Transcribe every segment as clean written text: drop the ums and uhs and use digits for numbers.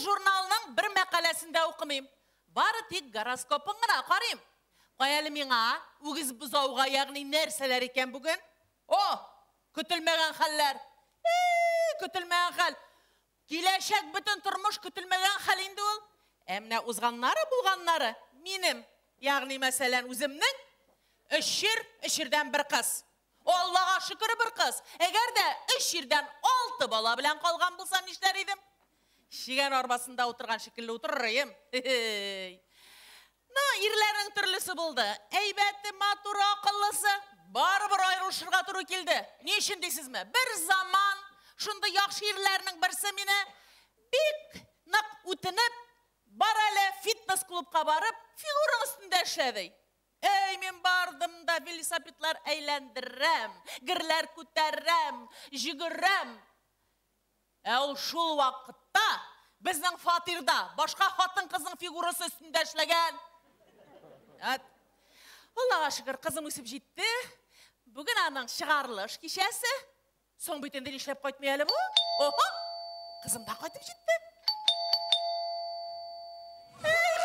журналының бір мәқалесінде оқымайым. Бары тек гороскопын ғана қарайым. Қоялы меңа, өгіз бұзауға яғни нәрселер екен бүгін? О, күтілмеген халлер. Күтілмеген хал. Келешек бүтін тұрмыш күтілмеген хал енді ол. Әміне ұзғаннары бұлғаннары. Менім, яғни мәселен өзімнің, үшірден бір қыз. Аллаға шүкірі бір қыз. Егер де үшірден 6 бала білен қалған болсам нештер едім? Шеген арбасында отырған шекілі отырырайым. Ирлерінің түрлісі болды. Әйбәтті, матур, ақыллысы. Бары бір айрылшырға тұру келді. Не үшін дейсіз ме? Бір заман, шынды яқшы ирлерінің бірсі мені бек нақ өтініп, бар әлі фитнес клубқа барып, фигурың үстінде әшәдей. Мен бардым да велосипедлар әйләндірім, гірлер көтәрім, жүгірім. Ол шул вақытта біздің фатирда башқа хатын қызың фигурасы үстінде әшлеген. Аллаға шүкір қызым өсіп жетті. Бүгін аның шығарылыш кешесі. Соң бөйтенде нешлеп қайтмай әлі бұл? Охо, қызым да қайтып жетті.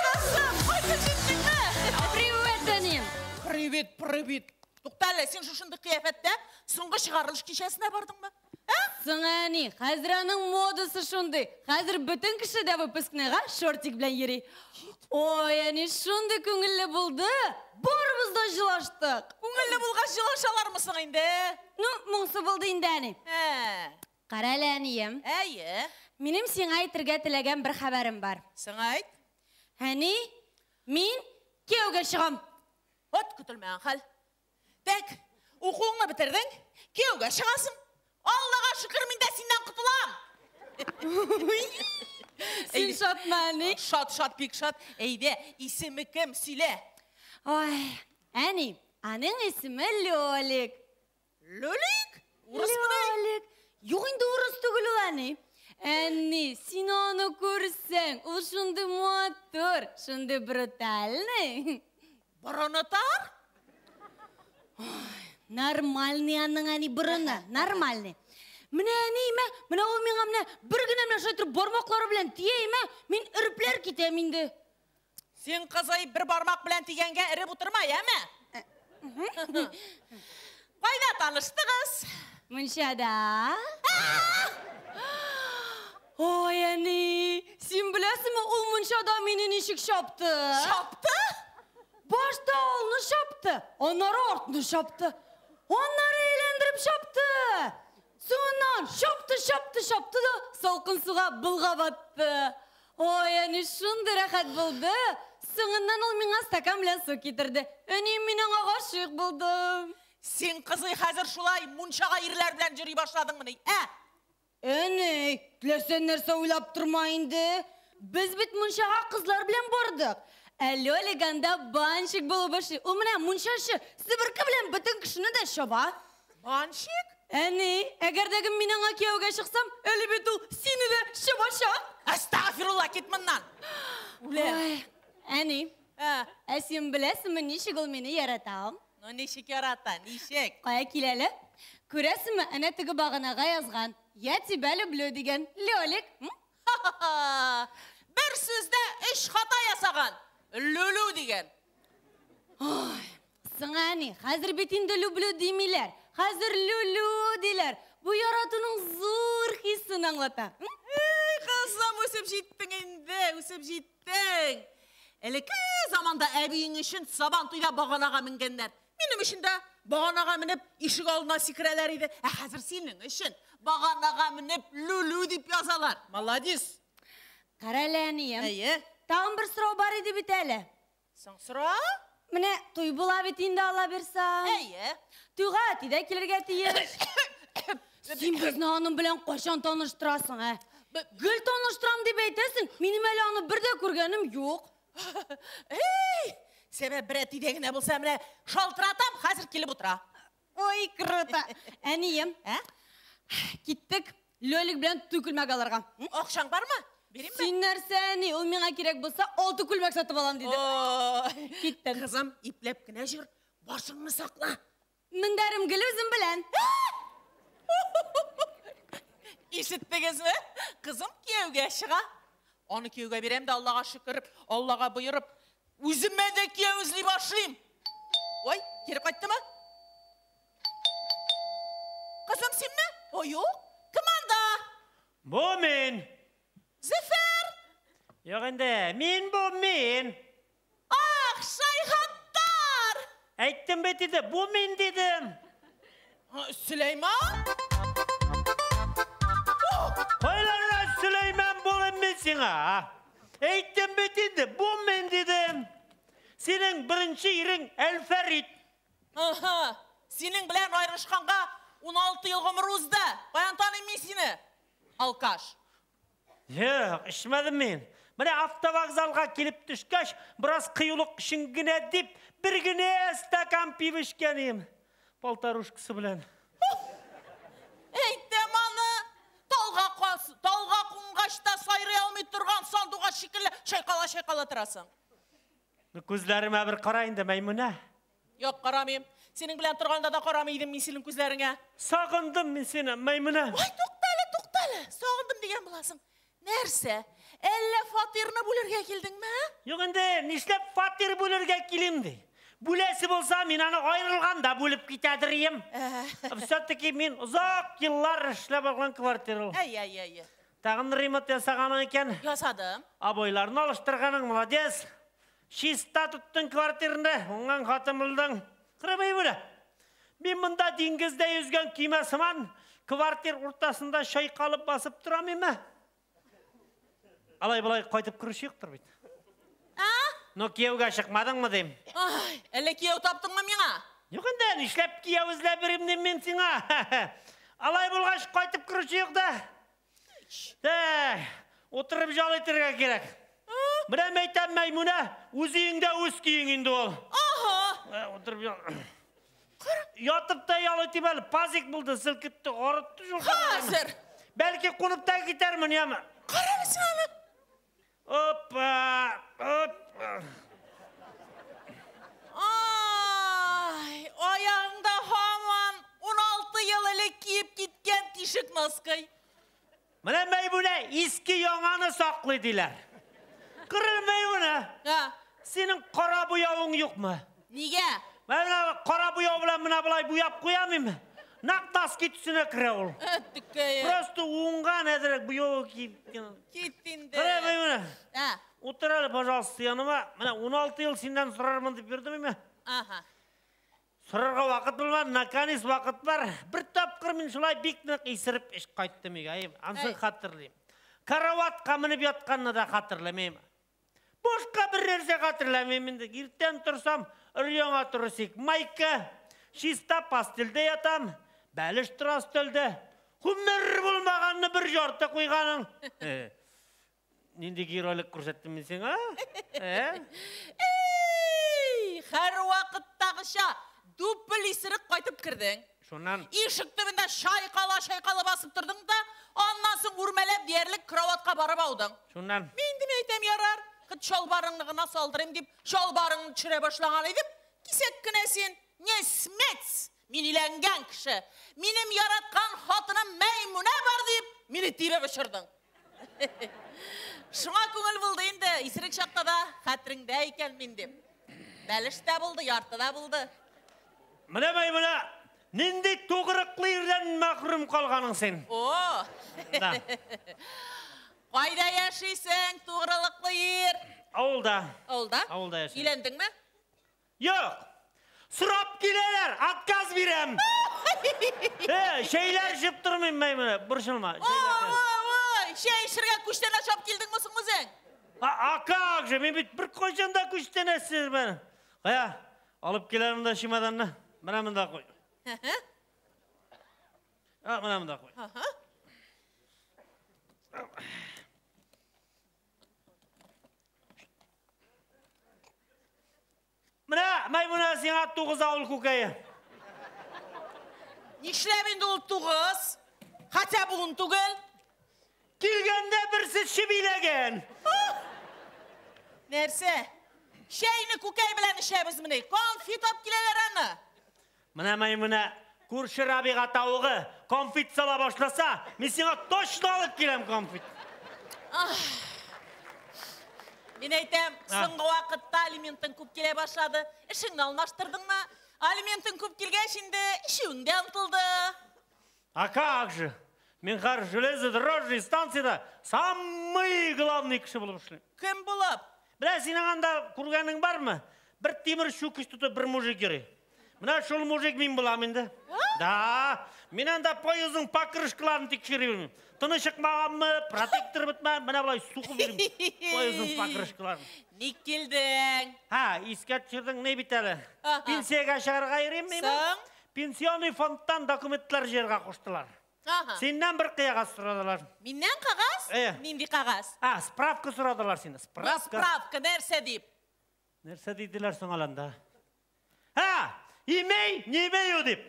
Қызым, қайтып жеттің ме? Привет, Данин. Привет. Тоқталы, сен шушынды қияфетті соңғы шығарылыш кешесіне бардың ма? Сыңани, қазір аның модысы шунды. Қазір бүтін кіші де выпускныға шортик білен ери. Ой, әне шунды көңілі болды. Барымызда жылаштық. Көңілі болға жылашалар мұсың енді? Мұңсы болды енді әне. Қаралы әнейім. Әйі. Менім сен айтырға тілеген бір хабарым бар. Сен айт. Әне, мен кеуге шығам. От күтілмеген қал. Тәк, оқуыңны бітірдің, кеуге шығасың. Аллаға шүкір, мен де сенен құтылам. Сен шат мәні? Шат, бек шат. Әйде, есімі кім, сөйле. Ой, әне, аның есімі Лёлик. Лёлик? Урыс мұдай? Лёлик. Yok indi урыс түгілі әне. Әне, сен оны көрсең, ол шынды матур, шынды брутальный. Бұрынытар? Нормальный аның әне бұрыны, нормальный. Міне әне, міне ол мен ғамына бір күн әміне шайтыр бармақлары білен тиейме, мен үріплер кетем енді. Сен қызай бір бармақ білен тигенге үріп отырмай, әме? Қайда таныштығыз? Мұншада. Ой, әне, сен білесің ме, ол мұншада менен ешік шапты. Шапты? Başta oğlunu şaptı. Onları ortunu şaptı. Onları eğlendirip şaptı. Sonundan şaptı da salkın suğa bılğa battı. Oy, yani şunday rahat buldu. Sonundan ol mine stakan bilen su getirdi. Önüm mine aşık buldum. Sen kızı hazır şulay munşağa irler bilen jüri başladın mı? Öne, dilesen nerse uylap durmayındı. Biz bit munşağa kızlar bilen bardık. Лёлик анда баншик болып башы. Ол мына мұншашы сібіркі білен бүтін кішіні де шаба. Баншик? Әне, әгердегі менің кеуге шықсам, әлі бет ол сені де шаба шақ. Астағфирулла, кет мұннан. Әне, әсен білесің мі нешік ол мені яратам? Нешік ярата, нешік? Қая келелі? Көресің мі, әне түгі бағынаға yazған. Я тебя люблю деген Лёлик. Бір сөзде үш хата ясаған. Лөлу деген. Сыңани, қазір бетінде люблю деймелер. Қазір лөлу дейлер. Бұл яратының зор хисын аңлата. Қызым, өсіп жеттің енді, өсіп жеттің. Әлікі заманда әбейің үшін сабан тұйда бағанаға мінгендер. Менің үшін де бағанаға мініп, ішік алдына секірелер еді. Қазір сенің үшін бағанаға мініп, лөлу деп язалар. Маладис. Қаралы әнейім. Әйе? Тағын бір сұрау бар еді бет әлі. Сың сұрау? Міне, той бола бетінде ала берсаң. Әйе? Тойға әтейді келерге тейеш. Сен біздің аным білен қошан таныштырасың, ә? Гүл таныштырам деп әйтесің, менің әлі аны бірде көргенім жоқ. Себе бір әтейдегіне болса міне шалтыратам, қазір келіп отыра. Ой, круто. Әнейім, кеттік Лёлик білен түкілмәк аларға. Оқшаң бар ма? Сен нәрсәне, ол меңа керек болса, 6 күлмәк сатып алам деді. Кеттім. Қызым, иплеп кіне жүр, башыңны сақла. Міндәрім гүл өзім білән. Ишіттігіз ме? Қызым кеуге шыға. Onu kiyuge berem de Allah'a şükür, Allah'a buyurup, üzüme de kiyevizli başlayayım. Oy, geri kayıttı mı? Kızım sen mi? O yok. Kımanda? Bu men. Züfer. Yok ende, men bu men. Ah, Şayhattar. Aytdım beti de, bu men dedim. Süleyman? Hayırlar Süleyman bu men sana. Aytdım beti de, bu men dedim. Senin birinci yerin El Ferit. Aha. Senin bilen ayrışkanға 16 yıl ömür uzdu. Bayan tanıyım men seni. Alkaş. Yok, içmedim men. Mine avtovokzalga kelip düşkəş, biraz kıyılık şingine dip, bir güne stakan piv içkeniyim. Poltaruşkası bilen. Eytem anı. Talga kungaçta sayraya almay turgan sanduğa şekilli şaykala tırasın. Gözlerime bir karayın da Meymune. Yok karamayım. Senin bilen turganda da karamaydım men senin gözlerine. Sağındım men seni Meymune. Ay toktale. Soğundum degen bulasın. Nerse? Elle fatirini bulurga keldin mi? Yok ende, nişlep fatir bölürge kilimdi. Bulesi bolsa men anı ayrılganda bölüp gitediriyim. Sötteki men uzak yıllar işlep algan kvartiril. Ay. Tağın rimot yasaganın eken. Yasadım. Aboylarını alıştırganın молодец. Şista tuttun kvartirinde, ongan katımıldın. Kırmayı böyle. Ben mında dingizde yüzgen kime sıman, kvartir ortasında şaykalıp basıp duramayım mı? Alay koytup kırışı yoktur bit. No kiyevga çıkmadın mı diyeyim? Ay, elle kiyev taptın mı mina? Yok enden, işlep kiyev izle birimden men sana. Alay bulgaç koytup kırışı yok da. Oturup jalaytırga gerek. Bilen meytem Meymune, üzüyünde üz kiyinginde ol. Aha! Oturup yatıp da yalaytı bel, pazik buldu, sılkıttı, oruttu şu Hazır! Belki konup da gider mi niye mi? Kara mısın hanım? Hoppa! Ay, ayağında haman 16 yıl ele kiyip gitken tişik naskay. Bilen Meymune, eski yanağını saklıydılar. Kırıl Meymune, Ha, senin kara buyavın yok mu? niye? Ben kara buyav bilen buna bulay buyap koyamayım mı? Naktas gitsine kire ol. Öttük kayı. Prosto uğungan ederek buyav kiyip. Gittin de. Kire Meymune. Ha, Otur hele pожалуйста yanıma. 16 yıl senden sorarım deyip verdim mi? aha. Sorarga vakit var, nakanis vakit var. Bir tapkır men şulay biknik isirip iş kayttım egayım. Ansın hatırlayayım. Karavat kamınıp yatkanını da hatırlamayayım. Boşka bir nerse hatırlamayayım de. Girten tursam, ırıyona turusik. Mayka, şista pastilde yatam. Beliş trastölde. Hümmer bulmağanını bir jorta koyganın. Nindi girolik kursettim mi sen ha? Ey, her vakittağışa dubbel isirik kaytıp kirdin. Şundan. İşik dibinde şaykala basıp durdun da ondan sonra urmelep diyerlik kravatka barıp audun. Şundan. Mendim eytem yarar. Kıt şolbarınlığı nasıl aldırayım deyip şolbarını çüre başlayan edip kisek kınesin ne smets minilengen kişi. Minim yaratkan hatınım Meymune var deyip mini dibe başırdın. Şuna köngül buldu indi. İsirik şakta da hatırındayken mindim. Beliş de buldu, yartı da buldu. Mine Meymune, nindi toğırıklı yerden mahrum kalganın sen. Oo. Da. Kayda yaşaysın, tuğralıklı yer. Avulda. Oldu. Avulda yaşayın. İlendin mi? Yok. Sırap gileler, akkaz birem. Şeyler şıp durmayın Meymune, bırşılma. Oy, şey şırga kuştan açıp geldin misin mi sen? Akka akşam, bir koşanda kuştan esiz ben. Kaya, alıp gelelim de şimadanla. Bana mı da koy. Bana mı da koy. Mına, Meymune sana 9 avul kukayı. Nişlemin de oldu kız. Hatta bugün tugul. Kilgende birisi şibilegen. Nerse? Şeyini kukay bilen işemiz mi ne? Konfit op gileler anı. Mına Meymune, kurşu Rabiga tavuğu konfit sala başlasa, men sana toşna alıp gelem konfit. Мен айтам, соңғы вақытта алименттің көп келе башлады. Ішіңді алмаштырдың ма? Алименттің көп келген şimdi ішуіңде ұмтылды. А как же? Мен қар железнодорожный станцияда самый главный кіші болып ішілем. Кім болып? Білә, сенің анда көргенің бар ма? Бір темір шөкіш тұты бір мужик керек. Мына шол мужик мен болам енді. Да, мен анда поездың покрышкаларын тексере бермеймін. Тыны шықмағанмы, протектор бітмә, мына былай суқып беремін. Поездың покрышкаларын. Не келдің? Ескертшірдің не бітәлі? Аха. Пенсияға шығарға еремеймін. Соң? Пенсионный фондтан документтер жерға қоштылар. Сеннен бір қияға сұрадылар. Меннен қағаз? Ненде қағаз? Справка сұрадылар сені. Справка, нәрсе деп? Нәрсе дейділер соң аланда? Имей, не имею деп.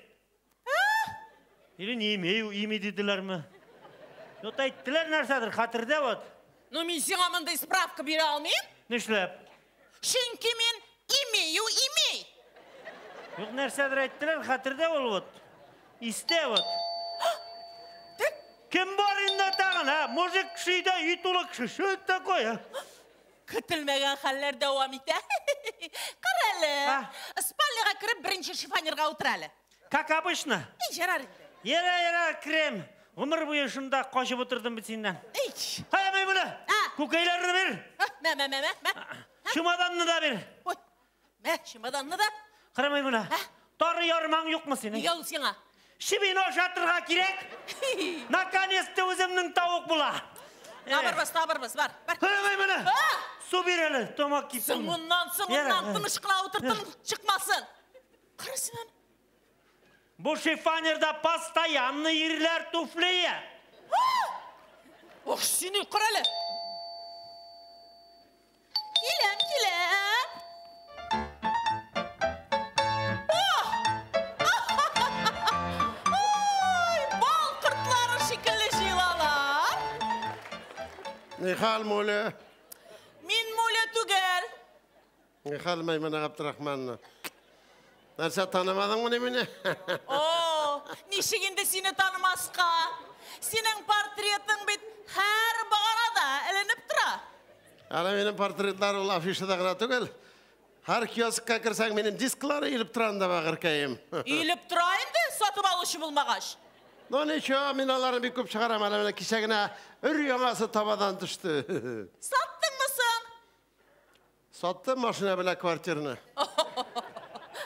Или не имею, имей дейділер ме? Йот айттілер нәрседір, қатырда вот. Ну, мен сен амандай справка бере алмайым? Нешлеп? Шынки мен имею, имей. Yok нәрседір айттілер, қатырда ол вот. Исте вот. Kim var indi tağın ha? Muzik kişiyde itulu kişi. Şu такой, Күтілмеген халлер давам ете. Қаралы. Спальняға кіріп бірінші шифонерға отыралы. Как обычно. Жарар енді. Ера, крем. Өмір бойы шында қошып отырдым бит сенен. Қаямай бұны. Көкейлерді бер. Мә. Шымаданны да бер. Ой, мә, шымаданны да. Қарамай бұны. Торы ярмаң жоқ му сенің? Неге ол сеңа? Шибино жатырға керек. Наконец-то өзімнің тауық бұла. Табырбыз, бар. Қарамай бұны. Су берелі, томақ киптің. Сыңғыннан, тыныш қыла отыртын шықмасын. Қарасынан. Bu şifонерда постоянно ерлер туфлие. Ох, сені құралы. Келем. Ой, бал құртлары шекілі жиылалар. Нихал Муле. Мен Муле түгел. Нихал Маймана Абдрахманна. Нәрсе танымадың мұны мені? О, нешегенде сені танымасқа. Сенің портретің бет әр бағарада ілініп тұра. Ана менің портретлар ол афишада ғана түгел. Har kioskқа кірсәң менің дисклары еліп тұрanda бағыр кәйім. Еліп тұрайынды, сатып алушы болмағаш. Но нечо, мен аларын бек көп шығарам. Ана менің кешегіне үр яңасы табадан түшті. Саттың мысың? Саттым машина біле квартираны.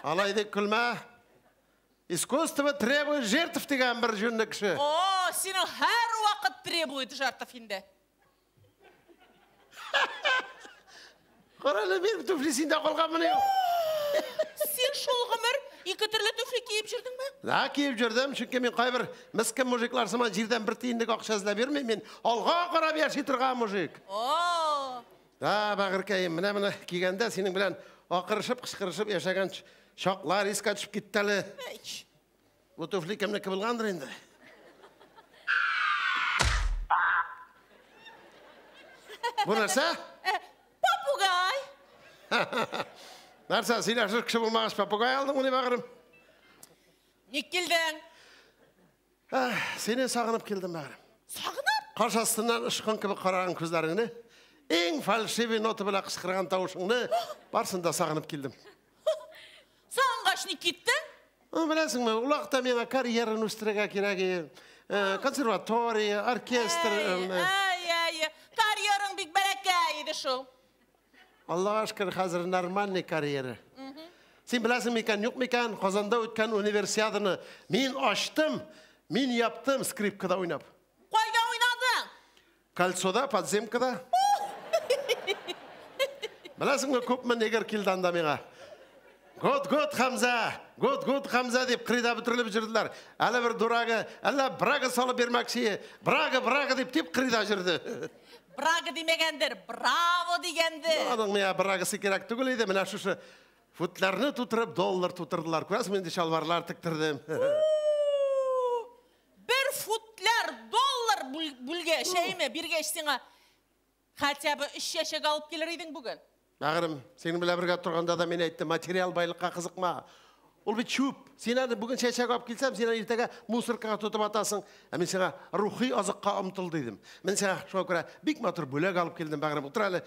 Алайды күлмә. Искусство требует жертв деген бір жүнді кіші. О, сенің әр уақыт требует жертв енді. Қаралы мен түфлесінде қолған мұны. Сен шол ғымыр екі түрлі түфлі кейіп жүрдің бі? Да, кейіп жүрдім. Шүнке мен қайбір міскін мұжиклар сыман жерден бір тиіндік ақшазына бермей, мен алға қарап яши тұрған мұжик. О! Да, бағыр кәйім, міне кигенде сенің білән ақырышып, қышқырышып, яшаған шоқлар есқа түшіп кеттәлі. Бұл түфлі кемдікі білғандыр енді. Бұл нәрсе? Папугай! Нәрсе, сен ашыр кіші болмағаш папугай алдың, оны бағырым? Не келдің? Сені сағынып келдім бағырым. Сағынып? Қаш астынан ұшқын кібі қараған көздеріңді, ең фальшивый ноты білі қысқырған таушыңды барсында сағынып келдім. Саған қашны кеттің? Білесің ме, ұлақта мені карьерін өстіреге керегі, консерватория, оркестр... Карьерің бік бәрәкәй еді шоу. Аллаға шүкір, қазір нормальный карьері. Сен білесің мекен, жоқ мекен, Қазанда өткен универсиаданы мен аштым, мен яптым скрипкада ойнап. Қойда ойнадың? Кольцода, подземкада. Білесің ме, көп мен егер келді анда меға. Год Хамза деп қида бітіріліп жүрділер. Әлі бір дұрағы, әлі брага салып бермекші, брага деп қида жүрді. Брага демегендер, браво дегендер. Оның мея брагасы керек түгіл еді, міне шушы футларны тұтырып, доллар тұтырдылар. Көрәсі менде шалварлар тіктірдім. Бір футляр доллар бүлге, шәйме, бірге ішсеңа, қатя бі 3 яшек алып келер едің бүгін. Бағырым, сенің біле бірге тұрғанда да мен айтты, материал байлыққа қызықма. Ол бет шөп. Сен әді бүгін шәшәк алып келсем, сен ертеге мусоркаға тұтып атасың. Мен сеңа рухи азыққа ұмтыл дедім. Мен сеңа шоға көре бик матур бөлек алып келдім, бағырым. Отыр әлі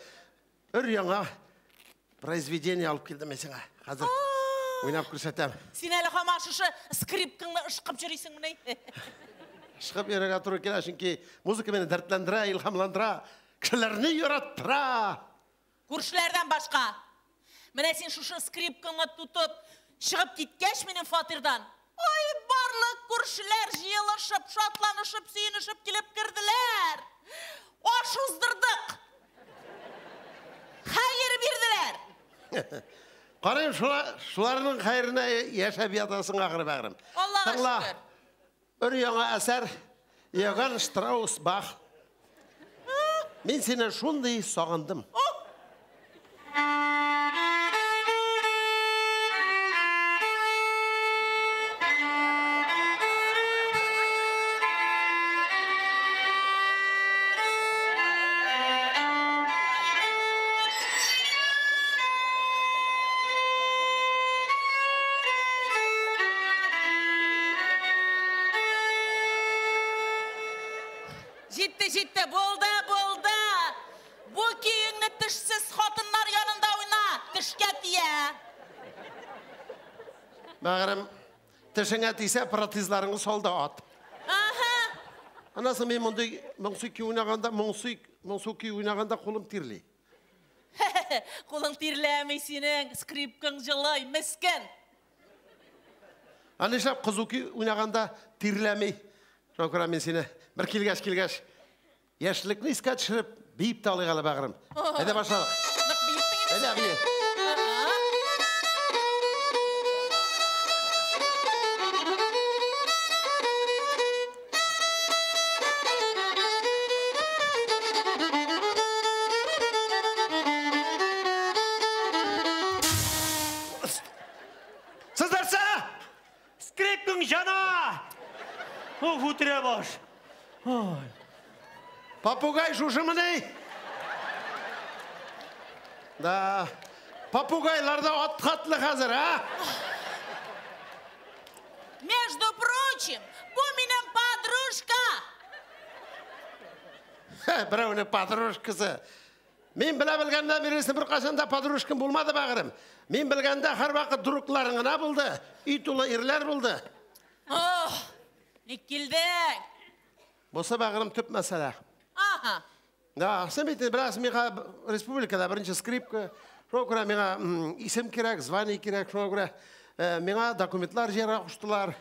Өр-яңа произведение алып келдім мен сеңа. Қазір ойнап көрсетем. Сен әлі қамашышы скрипкаңды ұшқып жүрейсің мұнай. Шығып ерек атыру келашынки музыка мені дәртлендіра, илхамландыра, кішілеріні үйраттыра. Көршілерден башқа. Міне сен шушы скрипкаңды тұтып, шығып кеткеш менің фатирдан. Ой, барлық көршілер жиылышып, шатланышып, сүйінішіп келіп кірділер. Ош ұздырдық. Қайыр берділер. Қарайым, шуларының қайырына яшап ятасың ақыры бәғірім. Аллаға шүкір. Өр-яңа әсәр, Иоганн Штраус Бах. Мен сені шундай сағындым. Жетті, болды. Бұл кейіңні тішсіз қатындар янында ойна, тішке тие. Бәғірім, тішіңе тисе протезларыңы солда от. Анасы мен мұңсу күй ойнағанда қолым тирлей. Қолың тирләмей сенің, скрипкаң жылай, міскен. Анышап қызу күй ойнағанда тирләмей. Шоқыра мен сені бір келгәш. Яшілікні іске түшіріп, бейіп талығалы бәғірім. Әді башалық. Әді әбейе. Сыздарса! Скрипкің жана! Футіре баш. Попугай жушымыны? Да, попугайларда отқатлы қазір, а? Между прочим, бұл менің подружка. Біреуінің подружкасы. Мен білгенде бересін бір қашанда подружкам болмады бәғірім. Мен білгенде har вақыт друкларыңына болды, үй толы ерлер болды. Не келдің? Болса бәғірім түп мәселе. Да, сәмейтін біраз меға республикада бірінші скрипка, шоу көре меға исем керек, звание керек, шоу көре меға документлар жера құштылар.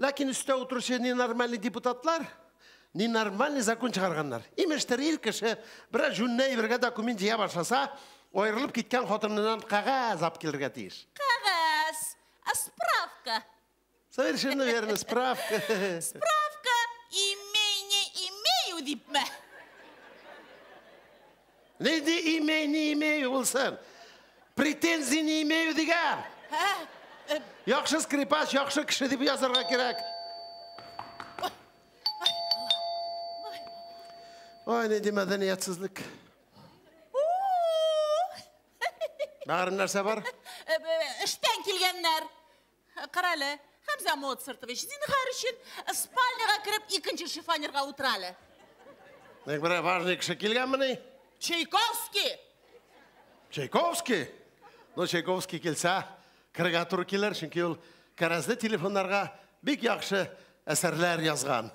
Ләкин үсте отыршы ненормальный депутатлар, ненормальный закон шығарғандар. Имештер ел кіші біраз жүнней бірге документ жия башаса, ойырылып кеткен хотынынан қағаз ап келдірге тиіш. Қағаз, справка. Совершенно верно, справка. Справка не имею deyip mi? Ne de имею болсын. Претензий не имею деген. Яқшы скрипач, яқшы кіші деп yazарға керек. Ой, не де мәдениетсізлік. Бағырым нәрсе бар? Іштен келгенler. Қаралы, Хамза Моцартович, зинғар үшін спальняға кіріп екінші шифонерға отыралы. Нек бір важный кіші келген міне? Чайковский. Чайковский? Ну, Чайковский келсе, кіріға тұры келер, çünkü ол кәрәзді телефонларға бек яқшы әсәрләр язған.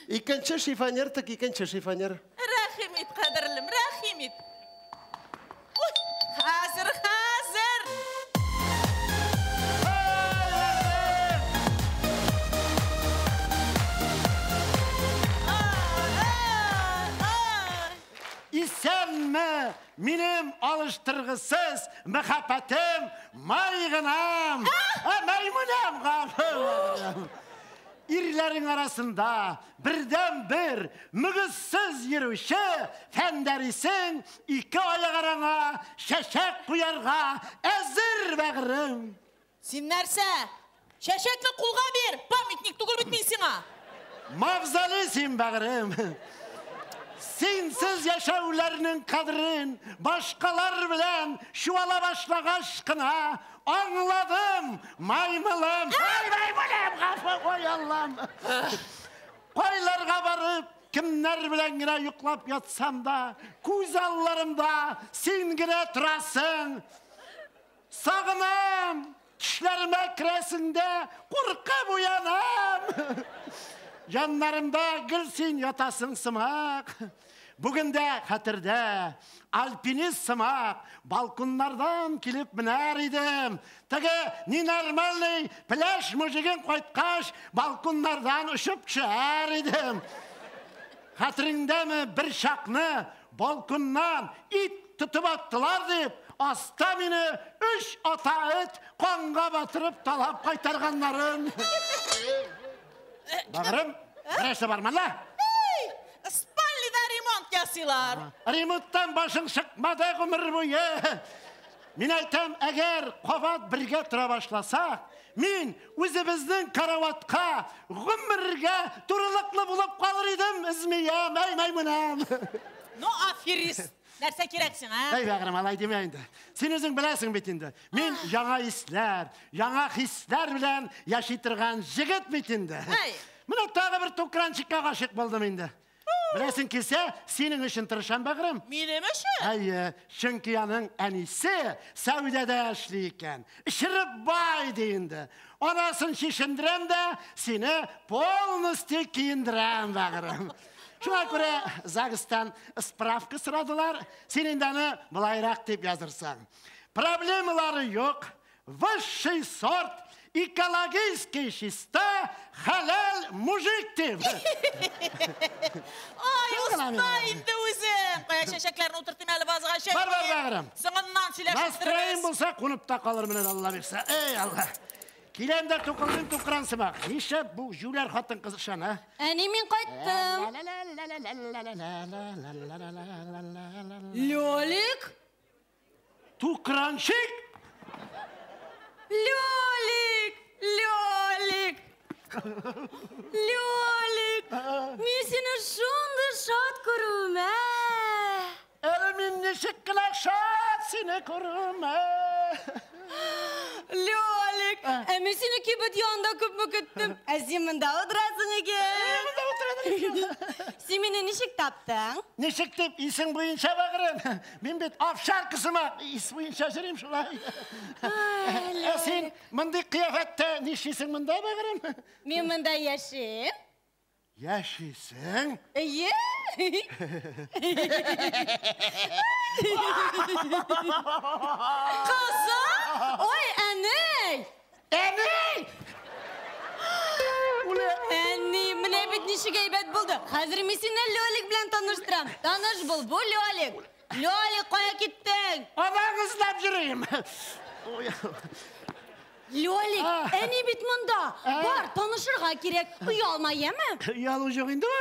Екінші шифонер, так екінші шифонер. Рахимет, қадірлім, рахимет. Hazır. İsenme benim alıştırgısız muhabbetim mayğınam. Maymunam. İrlerin arasında birden bir mügüzsüz yürüyüşü fenderisin iki ayak arana şeşek kuyarga ezir bağırım. Sen nerse? Şeşekli kulga bir pamiknik tugul bitmeysin ha. Mavzalısın bağırım. Sensiz yaşavlarının kadrin başkalar bilen şuvala başlak aşkına anladım maymunum. Ay maymunum kapı koy Allah'ım. Koylarga barıp kimler bilen gire yuklap yatsam da, göz allarımda sen gire turasın. Sağınam, düşlerime kiresinde korkup uyanam. Yanlarımda gülsün yatasın sımak. Bugün de hatırda alpinist sımak balkonlardan kilip biner idim. Tege nenormalny plaj mujigin koytkaş balkonlardan uçup çıkar idim. Hatırındamı bir şakını balkondan it tutup attılar deyip asta meni 3 ata it konga batırıp talap kaytarganların. Bağırım, neresi barman la? Spallida remont yasılar. Remonttan başın çıkmadı ömür boyu. Men aytam, eğer kovat birge tura başlasak, men özümüzün karavatqa, ömürge turuluqlı bulup kalır idim, izmiyem, ey maymunam. No aferist. Nerse kereksin ha? Ey bağırım, alay demeyin de. Sen özün bilesin bitinde. Men yana hisler bilen yaşaytırgan jigit bitinde. Mına tağı bir tukrançıkka aşık buldum indi. Bilesin kelse, senin için tırışan bağırım. Benim işim? Ay, çünkü yanın enisi Saudiyada yaşlıyken, işirip bay deyindi. Onasın şişindiren de seni polnusti kiyindiren bağırım. Şuna göre Zagistan spravka sıradılar, senin dani bulayrak deyip yazırsan. Problemları yok, vысший sort, экологический чисто, halal mujik deyip. Ay usta indi özüm. Koya şeşeklerini oturttum eli bazığa şey. Var bağırım. Sığından Nastroyim sileştiririz. bulsa konup da kalır mı Allah bilse. Ey Allah. Kilemde tukaldın tukransı bak. Nişe bu jüler hatın kızışan ha? Әне мен қайттым. Лёлик? Tukranşık. Лёлик! Лёлик! Лёлик! Мен сені шундай шат көрем, Elimin neşikler şat seni koruma. Лёлик! Мен сені кебет yanında көп mü күттім? Сен мында отырасың екен. Sen meni нешік таптың? Neşik deyip isim boyunca bakırım. Ben bir afşar kızıma is boyunca süreyim şulay. Sen mındı kıyafette neşisin mında bakırım. Мен мында яшейм. Yaşısın. Иә? Kızım! Oy әней! Eni! Әней, міне бет нешік әйбәт болды. Қазір мен сені Лёлик білән таныштырам. Таныш бұл, бұл Лёлик. Лёлик, қоя кеттің? Aman ızlap yürüyeyim. Лёлик, әней бет мұнда. Бар, танышырға керек. Ұялма, еме? Yalı yok indi mi?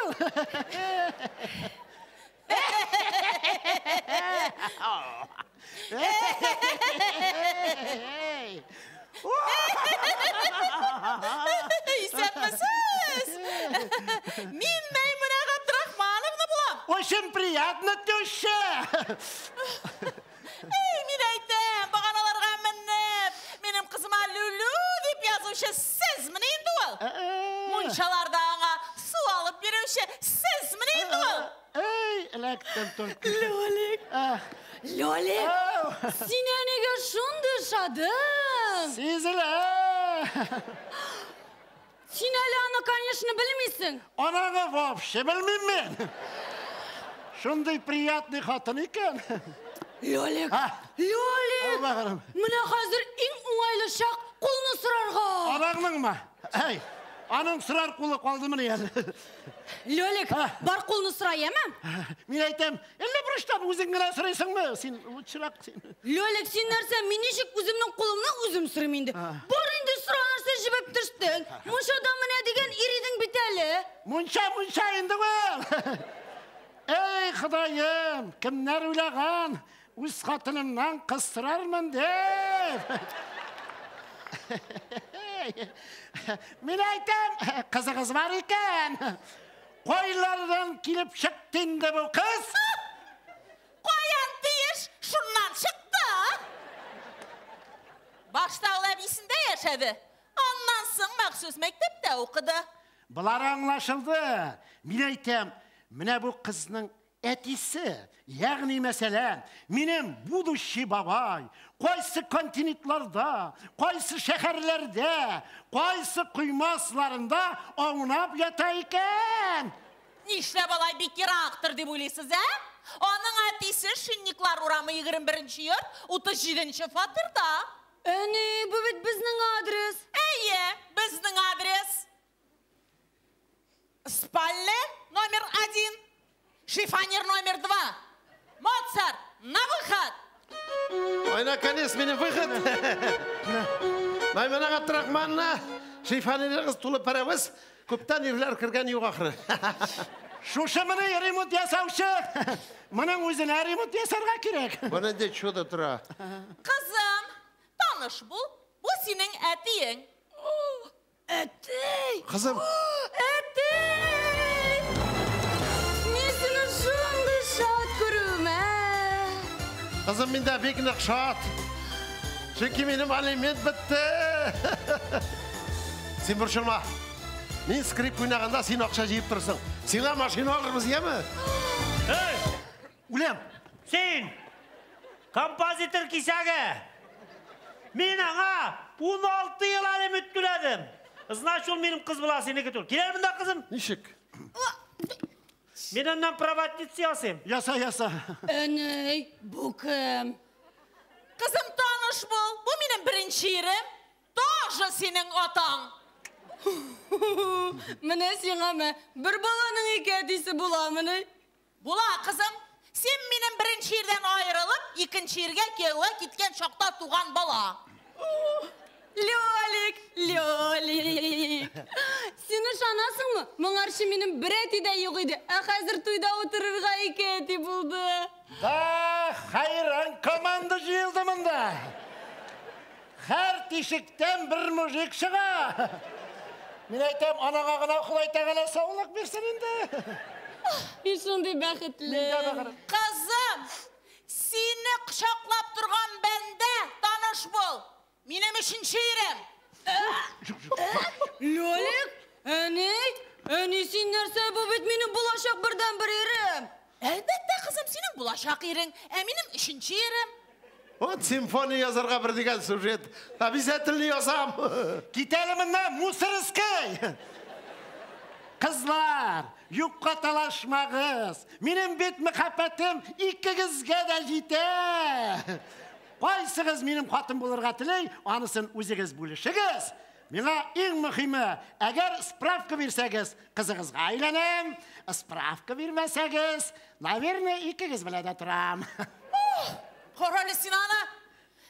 İstemesiz. Min Meymune Abdurrahmanovna bulam. Очень приятно, теща. Min aytım, bağanalarga minnip. Benim kızıma Lülü deyip yazışı siz mi neydi ol? Munçalarda ana su alıp yürüyüşü siz mi neydi ol? Ey, elektim Türk. Лёлик, Лёлик, сен әнеге шундай шадың. Sizle. Сен әлі аны, конечно, білмейсің. Ananı вообще bilmem ben. Şunday приятный hatun iken. Лёлик, Ha. Лёлик, Al bakalım. міне қазір ең оңайлы шақ қолны сұрарға. Ananın mı? Ey, anın sırar kulu kaldı mı yani? Лёлик, бар қолны сұра, еме? Men aytam, elle buruştan özün gene sıraysan mı? Sen uçurak sen. Лёлик, сен нәрсе, мен нешік өзімнің қолымнан өзім сүрмейді. Бар енді сұра нәрсе жібіп тұрштың. Мұншадан міне деген еридің бітәлі. Munça indi bu. Ey Xudayım, kimler uylağan? Üz katınımdan kıstırarmın deyip. Men aytam, kızı var iken. Koylardan kilip çıktın da bu kız. Koyan deyiş şundan çıktı. Baştağlar isinde yaşadı. Ondan sonra Maksus mektepte okudu. Bular anlaşıldı. Men aytam, Менә бу кызның әтисе, ягъни мәсәлән, минем будущий бабай, кайсы континентларда, кайсы шәһәрләрдә, кайсы коймасларында аунап ята икән. Нишләп алай бик ерактыр дип уйлыйсыз, ә? Аның әтисе Шинниклар урамы 21-нче йорт, 37-нче фатирда. Әне, бу бит безнең адрес. Әйе, безнең адрес. Спальня номер 1, шифоньер номер 2. Моцарт, на выход! Ой, наконец, менің выход. Маймана Абдрахманна, шифоньер кыз тулы паровоз, көптен ирләр кірген юк ахыры. Шушы менә ремонт ясаучы. Моның үзенә ремонт ясарга кирәк. Бана де чуда тора. Кызым, таныш бул. Бу синең әтиең. Әтей! Кызым, Әтей! Мен сені шундый шат күрүм, кызым миндә бик нык шат. Чөнки минем алимент бетте. Син борчылма. Мин скрип уйнаганда син акча җыеп торсың. Сиңа машина алырбыз, яме? Эй, Үлем. сен, композитор кисәге. Мен аңа 16 ел алимент түләдем. Значит, ул минем кыз була, синеке түл. Килер монда, кызым. Ничек? Мен аннан проводница ясыйм. Яса. Әней, бу кем? Кызым, таныш бул. Бу минең беренче ирем. Тоже синең атаң. Менә сиңа бер баланың ике әтисе буламыны? Була, кызым. Сен минең беренче ирдән айрылып, икенче иргә кияүгә киткән чакта туган бала. Лёлик! Син ышанасыңмы? Моңарчы минем бер әти дә юк иде, ә хәзер туйда утырырга ике әти булды. Да, хайран команда җыелды монда. Һәр тишектән бер мужик чыга. Мин әйтәм, анага гына Худай Тәгалә саулык бирсен инде. Мин шундый бәхетле. Кызым, сине кочаклап торган бәндә, таныш бул. Минем өченче ирем. Лёлик, әни син нәрсә, бу бит минем булачак бердән бер ирем. Әлбәттә, кызым, синең булачак ирең, ә минем өченче ирем. Вот симфония язарга бер дигән сюжет. Обязательно язам. Китәле моннан, мусорский. Кызлар, юкка талашмагыз. Минем бит мәхәббәтем икегезгә дә җитә. Кайсыгыз минем хатын булырга теләй, анысын үзегез бүлешегез. Миңа иң мөһиме, әгәр справка бирсәгез, кызыгызга әйләнәм. Справка бирмәсәгез, наверное, икегез белән дә торам. Королы Синана,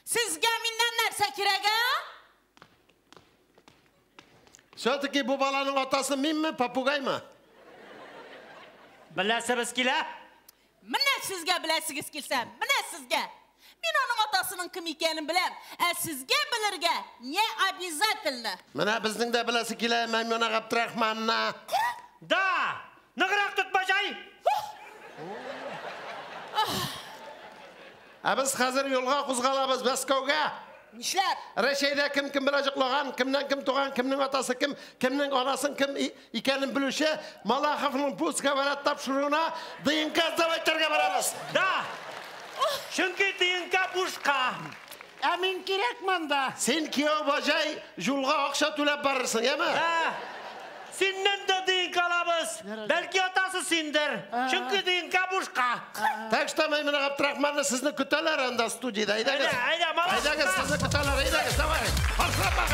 сезгә миннән нәрсә кирәк, ә? Все-таки бу баланың атасы минме, попугаймы? Беләсебез килә. Менә сезгә беләсегез килсә, менә сезгә. Мин аның атасының кем икәнен беләм, ә сезгә белергә не обязательно. Менә безнең дә беләсе килә, Мәймүнә Габдрахманна. Да, ныграк тотма җай. Без хәзер юлга кузгалабыз Мәскәүгә. Нишләп? Рәшәйдә кем белән җыклаган, кемнән кем туган, кемнең атасы кем, кемнең анасын кем икәнен белүче Малаховның пуска варат тапшыруына ДНК сдавайтырга барабыз. Да. Чөнки ДНК бушка. Ә мин кирәк монда. Сен кияү бажай юлга акча түләп барырсың, яме? Синнән дә ДНК алабыз. Бәлки атасы синдер. Чөнки ДНК бушка. Так что Мәймүнә Габдрахманна сезне көтәләр анда студияда. Әйдәгез. Әйдә, малаш. Әйдәгез, сезне көтәләр. Әйдәгез, давай. Арсапа.